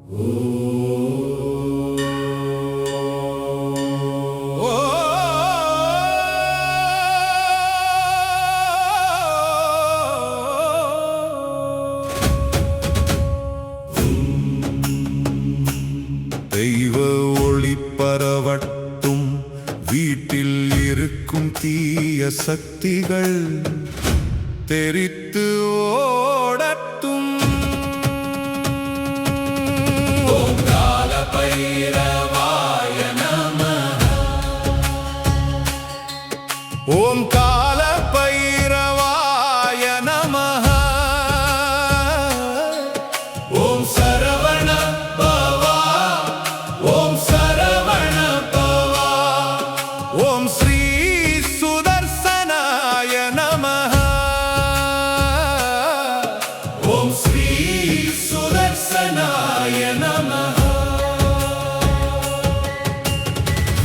தெய்வ ஒளி பரவட்டும், வீட்டில் இருக்கும் தீய சக்திகள் தெரித்து ஓடட்டும். ஓம் கால பைரவாய நமः. ஓம் கால பைரவாய நமः. ஓம் சரவண பவா. ஓம் சரவண பவா. ஓம் ஸ்ரீ சுதர்சனாய நமः. ஓம் ஸ்ரீ சுதர்சனாய நமः.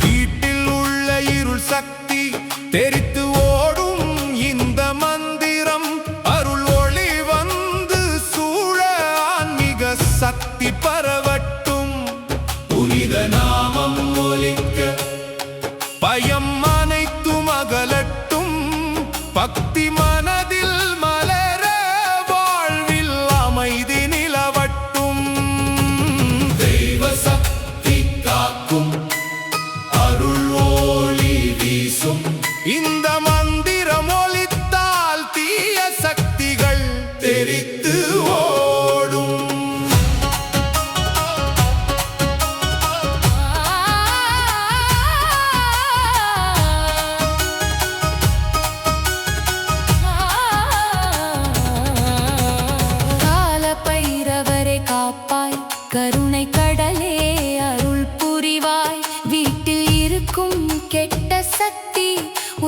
வீட்டில் உள்ள இருள் சக்தி தெரித்து ஓடும் இந்த மந்திரம், அருள் ஒளி வந்து சூழ ஆன்மீக சக்தி பரவட்டும். புனித நாமம் ஒலிக்க பயம் அனைத்தும் அகலட்டும். பக்தி மனதில் மலர வாழ்வில் அமைதி நிலவட்டும். தெய்வ சக்தி காக்கும், அருள் ஒளி வீசும். இந்த மந்திரம் ஒலித்தால் தீய சக்திகள் தெரித்து ஓடும். காலபைரவரே காப்பாய், கருணை கடலே அருள் புரிவாய். வீட்டில் இருக்கும் கெட்ட சக்தி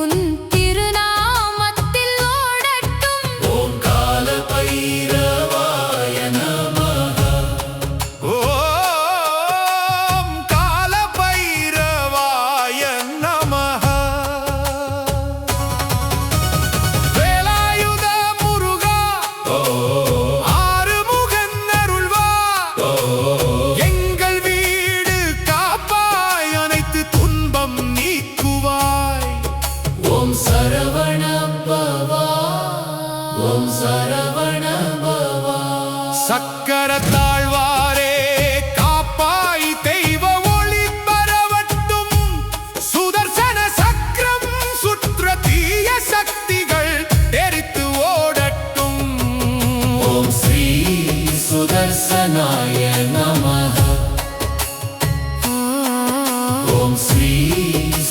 உன் திருநாமத்தில் ஓடட்டும். ஓம் கால பைரவாய நமः. ஓம் கால பைரவாய நமः. வேலாயுத முருகா, ஆறுமுகன் அருள்வா. எங்கள் வீடு காப்பாய், அனைத்து துன்பம் நீக்குவாய். ஓம் சரவண பவா. ஓம் சரவண பவா. சக்கர தாழ்வாரே காப்பாய், தெய்வ ஒளி பரவட்டும். சுதர்சன சக்கரம் சுற்ற தீய சக்திகள் தெரித்து ஓடட்டும். ஓம் ஸ்ரீ சுதர்சனாய நமः. ஓம் ஸ்ரீ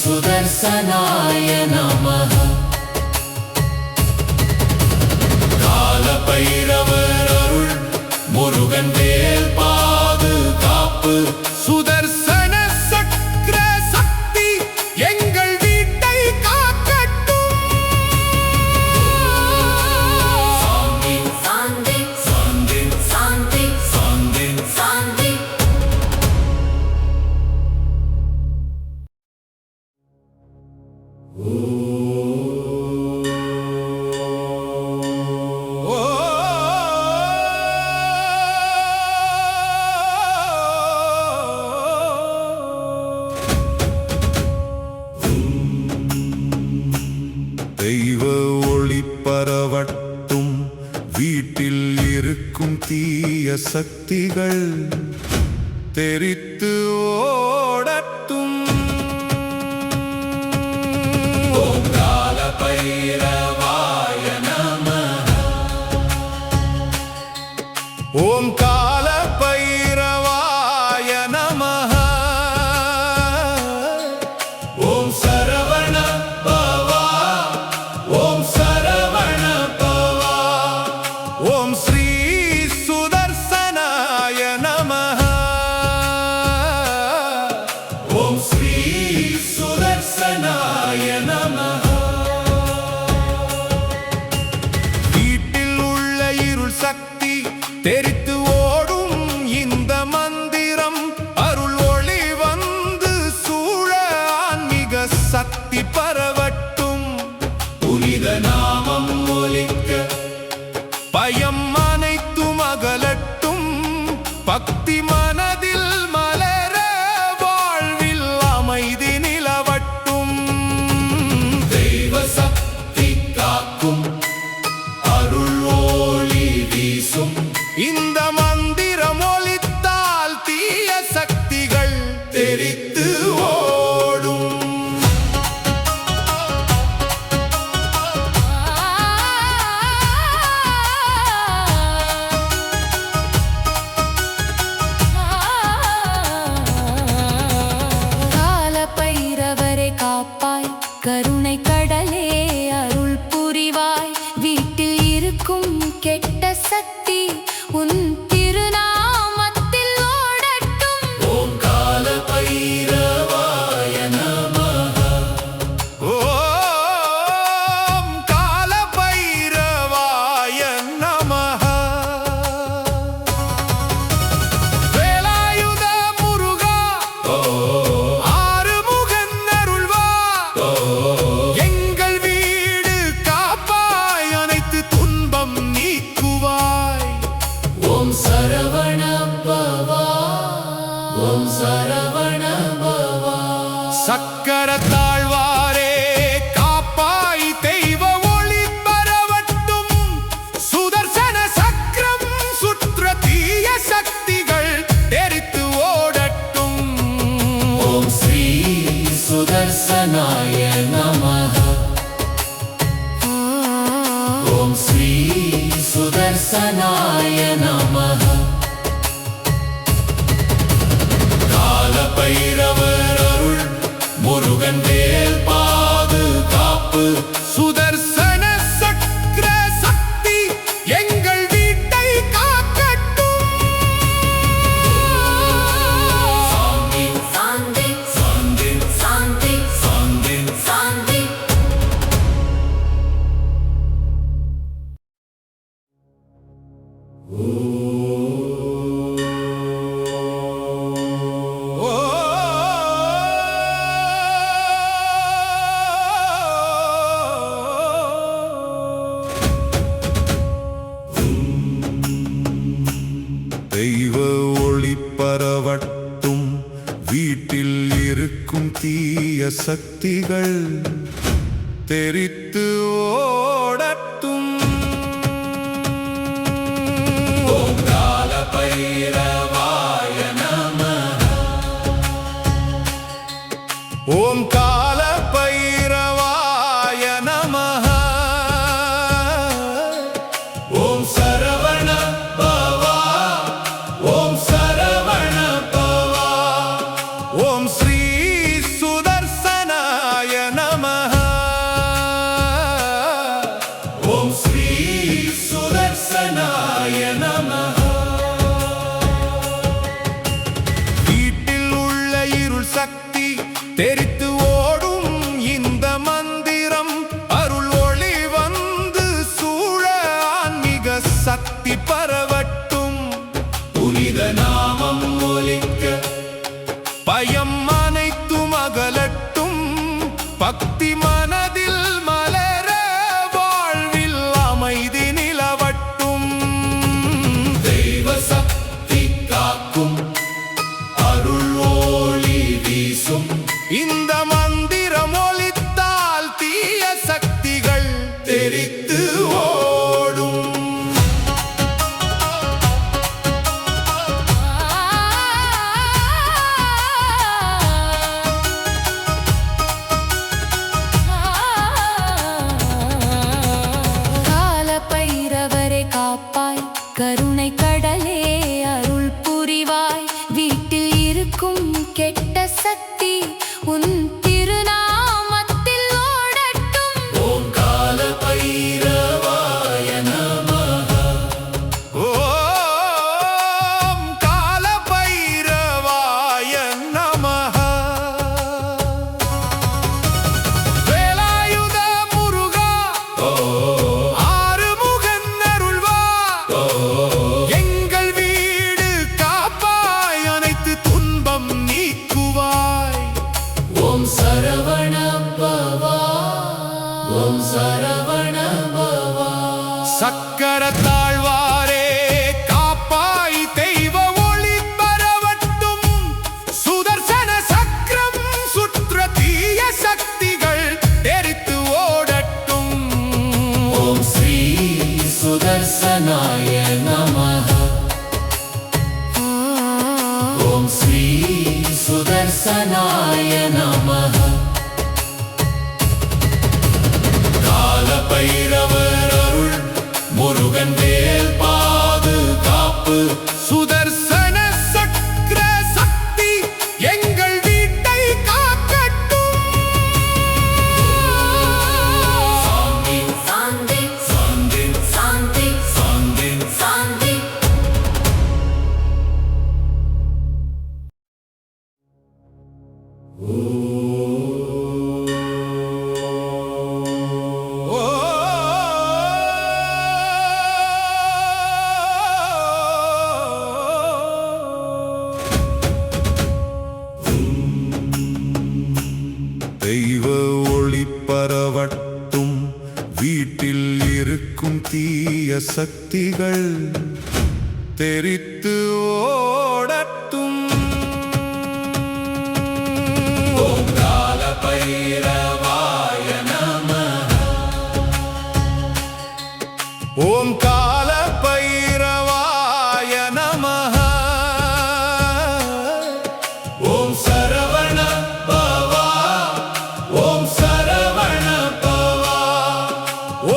சுதர்சனாய நமः. கால பைரவர் அருள், முருகன் வேல் பாதுகாப்பு. சுதர்சன சக்கர சக்தி எங்கள் வீட்டை காக்கட்டும். சாந்தி சாந்தி சாந்தி சாந்தி சாந்தி. சாந்தி. தெய்வ ஒளி பரவட்டும், வீட்டில் இருக்கும் தீய சக்திகள் தெரித்து ஓடட்டும். ஓம் கால பைரவாய நமः. ஓம் கால பைரவாய நமः. ஓம் சரவண பவா. ஓம் சரவண பவா. ஓம் ஸ்ரீ சுதர்சனாய நமः. ஓம் ஸ்ரீ சுதர்சனாய நமः. வீட்டில் உள்ள இருள் சக்தி தெரித்து ஓடும் இந்த மந்திரம், அருள் ஒளி வந்து சூழ ஆன்மீக சக்தி பரவட்டும். புனித நாமம் ஒலிக்க பயம் அனைத்தும் அகலட்டும். பக்தி மன இந்த மந்திரம் ஒலித்தால் தீய சக்திகள் தெரித்து ஓடும். காலபைரவரே காப்பாய், கருணை கடலே அருள் புரிவாய். வீட்டில் இருக்கும் கெட்ட சக்தி உன் திருநாமத்தில் ஓடட்டும். ஓம் கால பைரவாய நமஹ. ஓம் கால பைரவாய நமஹ. வேலாயுத முருகா, ஆறுமுகன் அருள்வா, எங்கள் வீடு காப்பாய், அனைத்து துன்பம் நீக்குவாய். ஓம் சரவண பவா, ஓம் சரவண பவா. சக்கர தாழ்வாரே காப்பாய், தெய்வ ஒளி பரவட்டும். சுதர்சன சக்கரம் சுற்ற தீய சக்திகள் தெரித்து ஓடட்டும். ஓம் ஸ்ரீ சுதர்சனாய நமஹ. ஓம் ஸ்ரீ சுதர்சனாய நமஹ. கால பைரவர் அருள், முருகன் வேல் பாதுகாப்பு. சுதர்சன சக்கர சக்தி எங்கள் வீட்டை காக்கட்டும். சாந்தி சாந்தி சாந்தி சாந்தி சாந்தி. சாந்தி. ஓ தெய்வ ஒளி பரவட்டும். வீட்டில் இருக்கும் தீய சக்திகள் தெரித்து ஓடட்டும். ஓம் கால பைரவாய நமஹ. ஓம் கால பைரவாய நமஹ. ஓம் சரவண பவா, ஓம் சரவண பவா. ஓம் ஸ்ரீ சுதர்சனாய நமஹ. ஓம் ஸ்ரீ சுதர்சனாய நமஹ. வீட்டில் உள்ள இருள் சக்தி தெரித்து ஓடும். இந்த மந்திரம் அருள் ஒளி வந்து சூழ ஆன்மீக சக்தி பரவட்டும். புனித நாமம் ஒலிக்க, பயம் அனைத்தும் அகலட்டும். பக்தி மனதில் மலர, வாழ்வில் அமைதி நிலவட்டும். தெய்வ சக்தி காக்கும், அருள் ஒளி வீசும். இந்த மந்திரம் ஒலித்தால் தீய சக்திகள் தெரித்து ஓடும். காலபைரவரே காப்பாய், கருணை கடலே அருள் புரிவாய். வீட்டில் இருக்கும் கெட்ட சக்தி உன் திருநாமத்தில் ஓடட்டும். ஓம் கால பைரவாய நமஹ. ஓம் கால பைரவாய நமஹ. வேலாயுத முருகா, ஆறுமுகன் அருள்வா, எங்கள் வீடு காப்பாய், அனைத்து துன்பம் நீக்குவாய். ஓம் சரவண சுதர்சனாய நமः கால பைரவர் அருள் முருகன் வேல் பாதுகாப்பு சுதர்சன சக்கர சக்தி எங்கள் வீட்டை காக்கட்டும். சாந்தி சாந்தி சாந்தி சாந்தி சாந்தி சாந்தி. ஓ தெய்வ ஒளி பரவட்டும், வீட்டில் இருக்கும் தீய சக்திகள் தெரித்து ஓடட்டும். ஓம் கால பைரவாய நமः ஓம் கால பைரவாய நமः. ஓம் சரவண பவா ஓம் சரவண பவா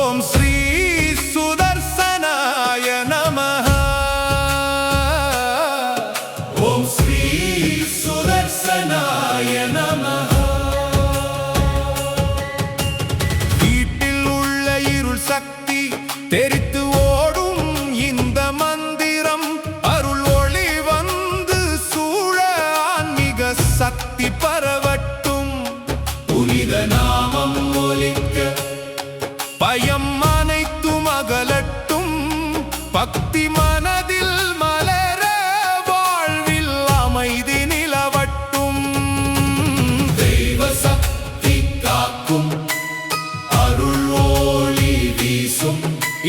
ஓம் ஸ்ரீ சுதர்சனாய நமः. ஓம் ஸ்ரீ சுதர்சனாய நமः வீட்டில் உள்ள இருள் சக்தி தெரித்து ஓடும் இந்த மந்திரம் அருள் ஒளி வந்து சூழ ஆன்மீக சக்தி பரவட்டும். புனித நாமம் ஒலிக்க பயம் அனைத்தும் அகலட்டும், பக்தி மனதில் மலர வாழ்வில் அமைதி நிலவட்டும். தெய்வ சக்தி காக்கும் அருள் ஒளி வீசும்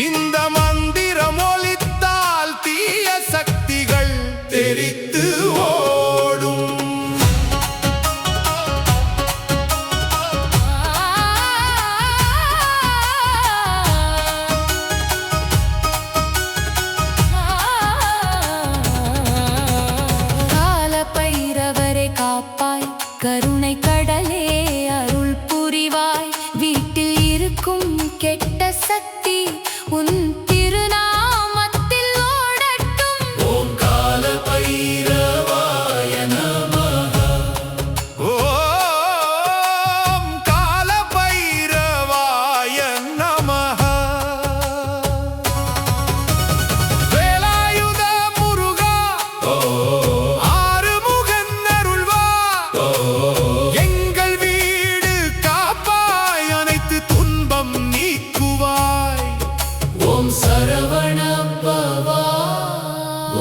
இந்த மந்திரம் ஒலித்தால் தீய சக்திகள் தெரித்து ஓடும். கால பைரவரை காப்பாய், கருணை கடலே அருள் புரிவாய். வீட்டில் இருக்கும் கெட்ட சக்தி உன் திருநாமத்தில் ஓடட்டும். ஓம் கால பைரவாய நமः ஓம் கால பைரவாய நமः. வேலாயுத முருகா, ஆறுமுகன் அருள்வா, எங்கள் வீடு காப்பாய், அனைத்து துன்பம் நீக்குவாய். ஓம் சரவண பவா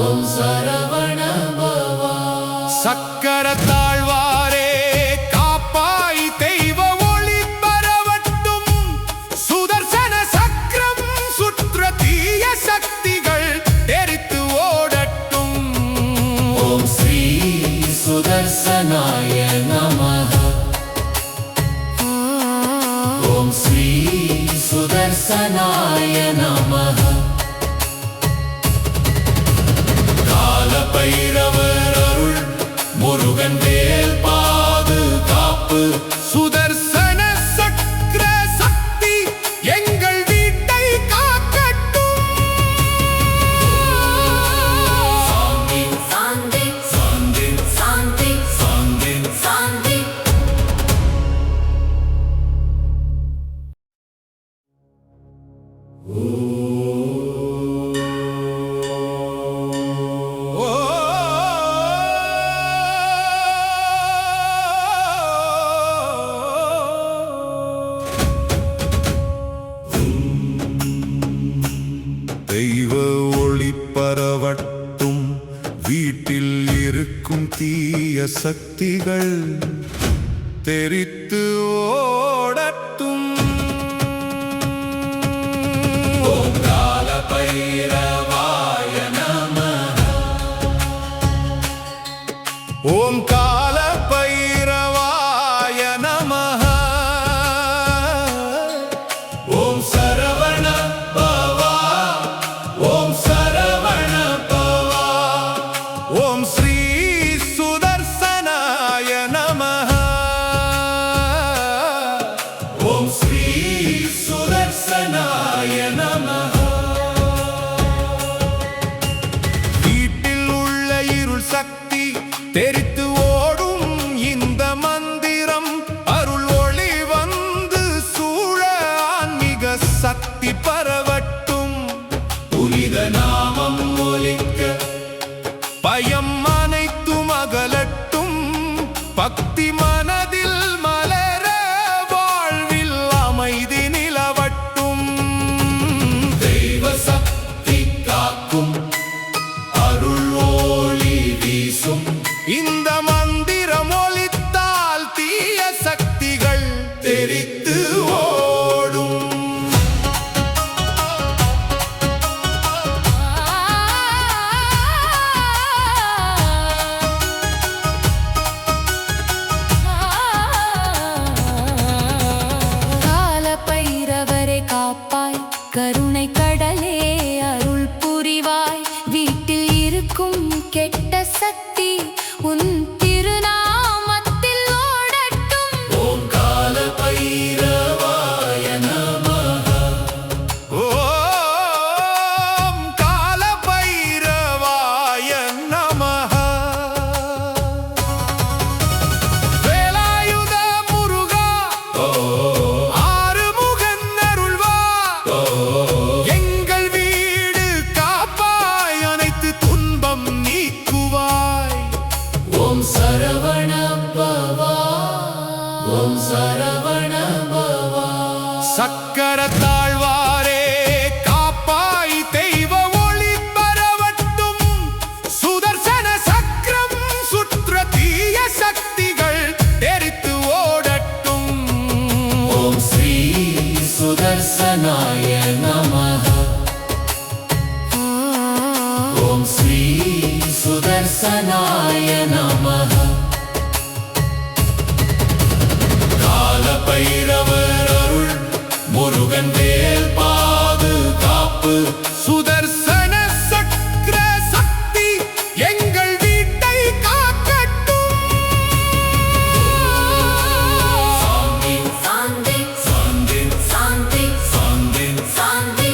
ஓம் சரவண பவா சக்கர தாழ்வாரே காப்பாய், தெய்வ ஒளி பரவட்டும். சுதர்சன சக்கரம் சுற்ற தீய சக்திகள் தெரித்து ஓடட்டும். ஓம் ஸ்ரீ சுதர்சனாய நமः ஓம் ஸ்ரீ சுதர்சனாய நமः கால பைரவர் அருள் முருகன் வேல் பாதுகாப்பு சுதர்சன சக்கர சக்தி எங்கள் வீட்டை காக்கட்டும். சாந்தி சாந்தி சாந்தி சாந்தி சாந்தி சாந்தி. ஓ தெய்வ ஒளி பரவட்டும், வீட்டில் இருக்கும் தீய சக்திகள் தெரித்து ஓடட்டும். ஓம் கால பைரவாய நமः ஓம் கால பைரவாய நமः. ஓம் சரவண பவா ஓம் சரவண பவா ஓம் ஸ்ரீ சுதர்சனாய தெரித்து ஓடும் இந்த மந்திரம் அருள் ஒளி வந்து சூழ ஆன்மீக சக்தி பரவட்டும். புனித நாமம் ஒலிக்க பயம் அனைத்தும் அகலட்டும். பக்தி மனதில் மலர வாழ்வில் அமைதி நிலவட்டும். தெய்வ சக்தி காக்கும் அருள் ஒளி வீசும். இந்த மந்திரம் ஒலித்தால் தீய சக்திகள் தெரித்து ஓடும். காலபைரவரே காப்பாய், கருணை கடலே அருள் புரிவாய். வீட்டில் இருக்கும் கெட்ட சக்தி உன் திருநாமத்தில் ஓடட்டும். ஓம் கால பைரவாய நமஹ. ஓம் கால பைரவாய நமஹ. வேலாயுத முருகா ஆறுமுகன் அருள்வா. எங்கள் வீடு காப்பாய், அனைத்து துன்பம் நீக்குவாய். ஓம் சரவண பவா. ஓம் சரவண பவா. சக்கர தாழ்வாரே காப்பாய், தெய்வ ஒளி பரவட்டும். சுதர்சன சக்கரம் சுற்ற தீய சக்திகள் தெரித்து ஓடட்டும். ஓம் ஸ்ரீ சுதர்சனாய நமஹ. ஓம் ஸ்ரீ சுதர்சனாய நமஹ. கால பைரவர் அருள் முருகன் வேல் பாதுகாப்பு. சுதர்சன சக்கர சக்தி எங்கள் வீட்டை காக்கட்டும். சாந்தி சாந்தி சாந்தி சாந்தி சாந்தி. சாந்தி.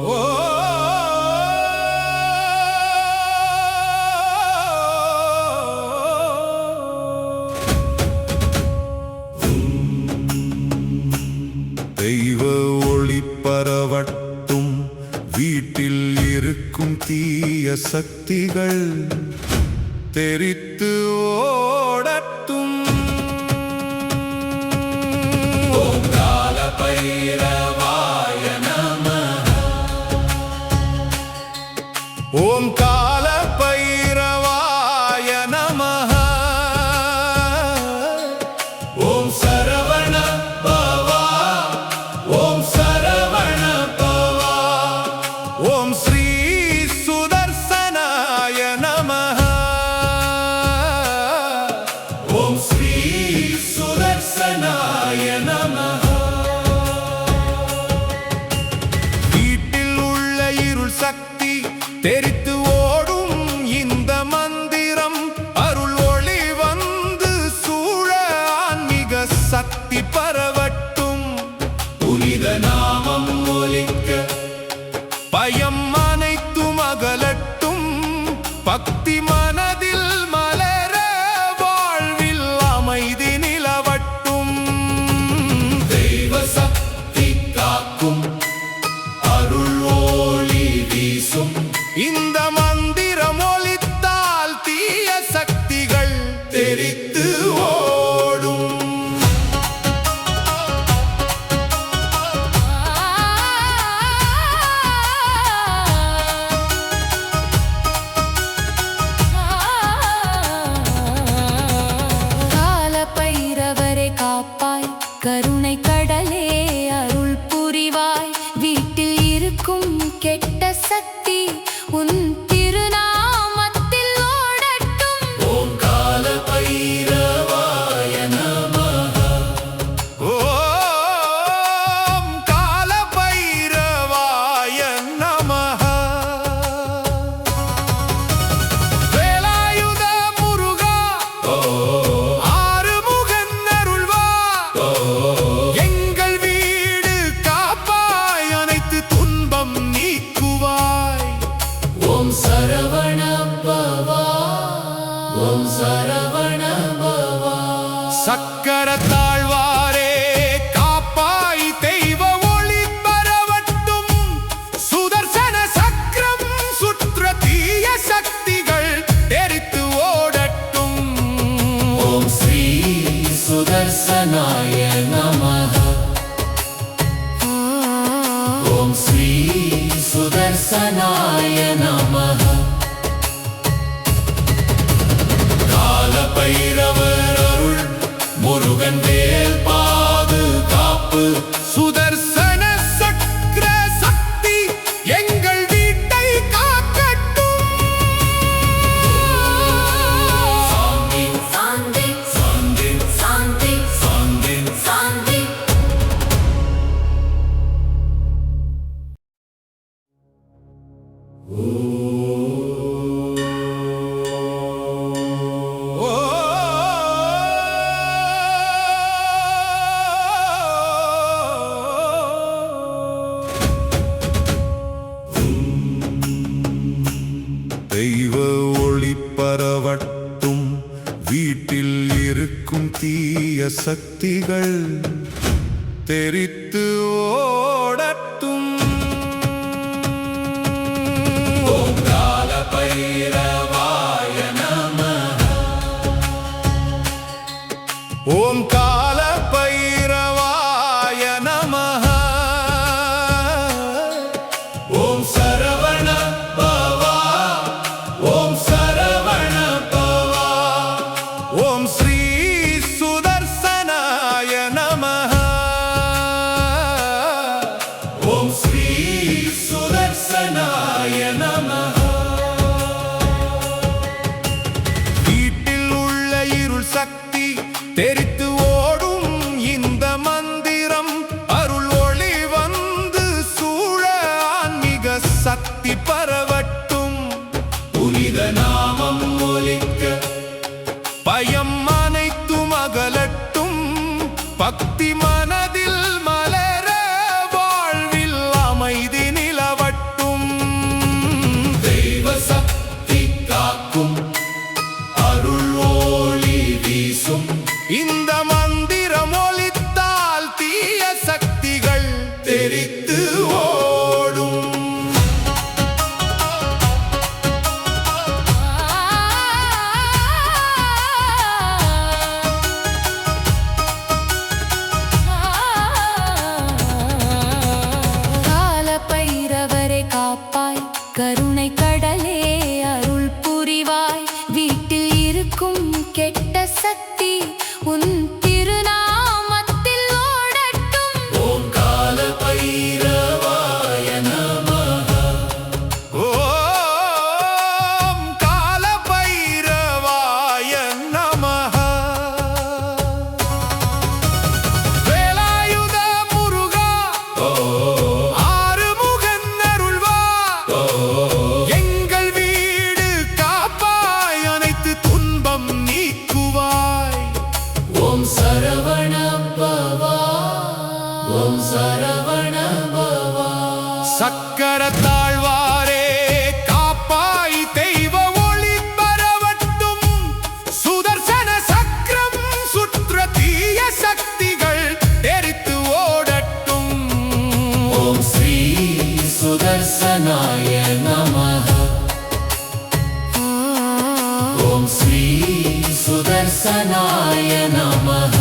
ஓ தெய்வ ஒளி பரவட்டும். வீட்டில் இருக்கும் தீய சக்திகள் தெரித்து ஓடட்டும். ஓம் கால பைரவாய நமஹ. ஓம் கால பைரவாய நமஹ. ஓம் சரவண பவா. ஓம் சரவண பவா. ஓம் ஸ்ரீ சுதர்சனாய நமஹ. ஓம் ஸ்ரீ சுதர்சனாய நமஹ. வீட்டில் உள்ள இருள் சக்தி தெரித்து ஓடும் இந்த மந்திரம் அருள் ஒளி வந்து சூழ ஆன்மீக சக்தி பரவட்டும். புனித நாமம் ஒலிக்க பயம் அனைத்தும் அகலட்டும். பக்தி மனதில் மலர வாழ்வில் அமைதி நிலவட்டும். தெய்வ சக்தி காக்கும் அருள் ஒளி வீசும். இந்த மந்திரம் ஒலித்தால் தீய சக்திகள் தெரித்து ஓடும். காலபைரவரே காப்பாய், கருணை கடலே அருள் புரிவாய். வீட்டில் இருக்கும் கெட்ட சக்தி உன் திருநாமத்தில் ஓடட்டும். ஓம் கால பைரவாய நமஹ. ஓம் கால பைரவாய நமஹ. வேலாயுத முருகா ஆறுமுகன் அருள்வா. எங்கள் வீடு காப்பாய், அனைத்து துன்பம் நீக்குவாய். ஓம் சரவண பவா. ஓம் சரவண பவா. சக்கர தாழ்வாரே காப்பாய், தெய்வ ஒளி வந்து சூழ ஆன்மீக சக்தி பரவட்டும். புனித நாமம் ஒலிக்க பயம் அனைத்தும் அகலட்டும். பக்தி மனதில் மலர வாழ்வில் அமைதி நிலவட்டும். ஓம் ஸ்ரீ சுதர்சனாய நமஹ. ஓம் ஸ்ரீ சுதர்சனாய நமஹ. ஆறுமுகன் அருள்வா. சக்கர தாழ்வாரே காப்பாய் தெய்வ ஒளி பரவட்டும் சுதர்சன சக்கரம் சுற்ற தீய சக்திகள் தெரித்து ஓடட்டும் ஓம் ஸ்ரீ சுதர்சனாய நமஹ ஓம் ஸ்ரீ சுதர்சனாய நமஹ கால பைரவர் அருள் முருகன் வேல் பாதுகாப்பு சுதர்சன சக்கர சக்தி எங்கள் வீட்டை காக்கட்டும் சாந்தி சாந்தி சாந்தி சாந்தி சாந்தி சாந்தி ஓ தெய்வ ஒளி பரவட்டும் வீட்டில் இருக்கும் தீய சக்திகள் தெரித்து ஓடட்டும் ஓம் கால பைரவாய நமஹ ஓம் கால பைரவாய நமஹ ஓம் சரவண பவா ஓம் சரவண பவா ஓம் ஸ்ரீ சுதர்சனாய நமஹ ஓம் ஸ்ரீ சுதர்சனாய நமஹ வீட்டில் உள்ள இருள் சக்தி தெரித்து ஓடும் இந்த மந்திரம் அருள் ஒளி வந்து சூழ ஆன்மீக சக்தி பரவட்டும் புனித நாமம் ஒலிக்க பயம் அனைத்தும் அகலட்டும் பக்தி மனதில் மலர வாழ்வில் அமைதி நிலவட்டும் தெய்வ சக்தி காக்கும் அருள் ஒளி வீசும் இந்த மந்திரம் ஒலித்தால் தீய சக்திகள் தெரித்து ஓடும் கால பைரவரை காப்பாய் கருணை கடலே அருள் புரிவாய் வீட்டில் இருக்கும் கெட்ட சக்தி உன் திருநாமத்தில் ஓடட்டும் ஓம் கால பைரவாய நமஹ ஓம் கால பைரவாய நமஹ வேலாயுத முருகா ஆறுமுகன் அருள்வா எங்கள் வீடு காப்பாய் அனைத்து துன்பம் நீக்குவாய் ஓம் சரவண பவா ஓம் சரவண பவா சக்கர தாழ்வாரே காப்பாய் தெய்வ ஒளி பரவட்டும் சுதர்சன சக்கரம் சுற்ற தீய சக்திகள் தெரித்து ஓடட்டும் ஓம் ஸ்ரீ சுதர்சனாய நமஹ ஓம் ஸ்ரீ சுதர்சனாய நமஹ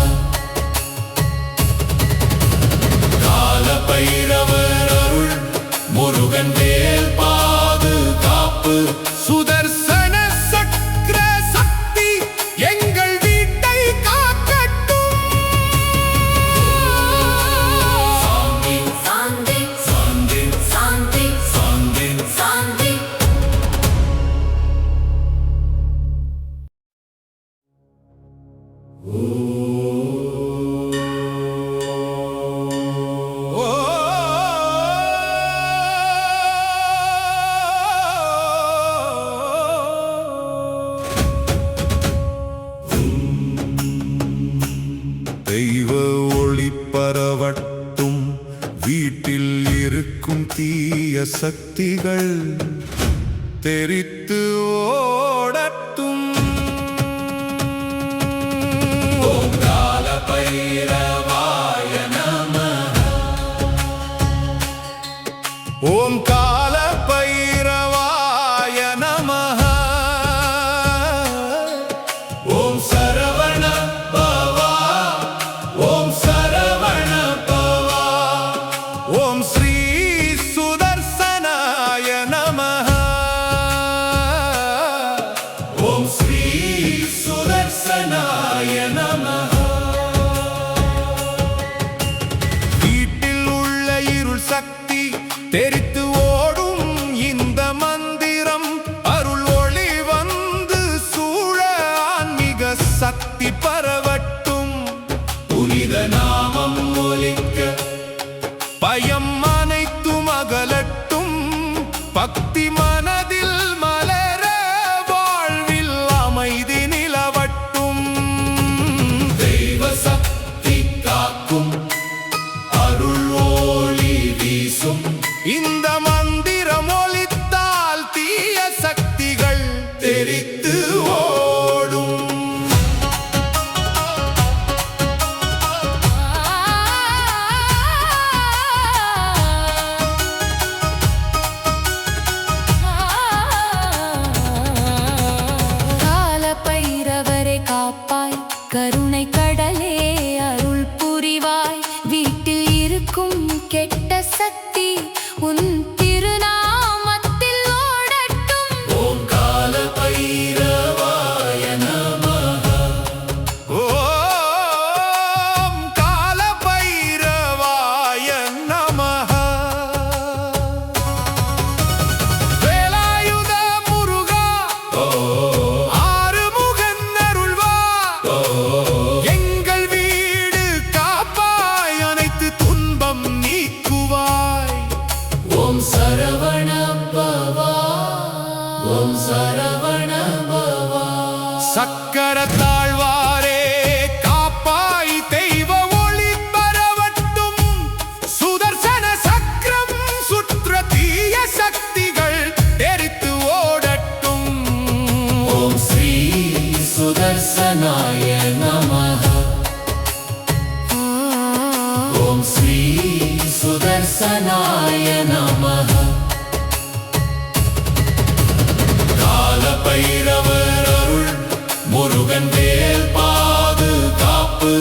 கால பைரவர் அருள் முருகன் வேல் பாதுகாப்பு சுதர்சன சக்கர சக்தி எங்கள் வீட்டை காக்கட்டும் சாந்தி சாந்தி சாந்தி சாந்தி சாந்தி சாந்தி ஓ தெய்வ ஒளி பரவட்டும் வீட்டில் இருக்கும் தீய சக்திகள் தெரித்து ஓடட்டும் ஓம் கால பைரவாய நமः ஓம் கால பைரவாய நமः ஓம் சரவண பவா ஓம் சரவண பவா ஓம் ஸ்ரீ சுதர்சனாய நமः ஓம் ஸ்ரீ சுதர்சனாய நமः வீட்டில் உள்ள இருள் சக்தி தெரித்து ஓடும் இந்த மந்திரம் அருள் ஒளி வந்து சூழ ஆன்மீக சக்தி பரவட்டும் புனித நாமம் ஒலிக்க பயம் அனைத்தும் அகலட்டும் பக்தி மனதில் மலர வாழ்வில் அமைதி நிலவட்டும் தெய்வ சக்தி காக்கும் அருள் ஒளி வீசும் இந்த மந்திரம் ஒலித்தால் தீய சக்திகள் தெரித்து ஓடும் கால பைரவரை காப்பாய் கருணை கடலே அருள் புரிவாய் வீட்டில் இருக்கும் கெட்ட சக்தி உன் திருநாமத்தில் ஓடட்டும் ஓம் கால பைரவாய நமः ஓம் கால பைரவாய நமः வேலாயுத முருகா ஆறுமுகன் அருள்வா எங்கள் வீடு காப்பாய் அனைத்து துன்பம் நீக்குவாய் ஓம் சரவண பவா ஓம் சரவண பவா சக்கர தாழ்வாரே காப்பாய் தெய்வ ஒளி பரவட்டும் சுதர்சன சக்கரம் சுற்ற தீய சக்திகள் தெரித்து ஓடட்டும் ஓம் ஸ்ரீ சுதர்சனாய நமः ஓம் ஸ்ரீ சுதர்சனாய நமः கால பைரவர் அருள் முருகன் வேல் பாதுகாப்பு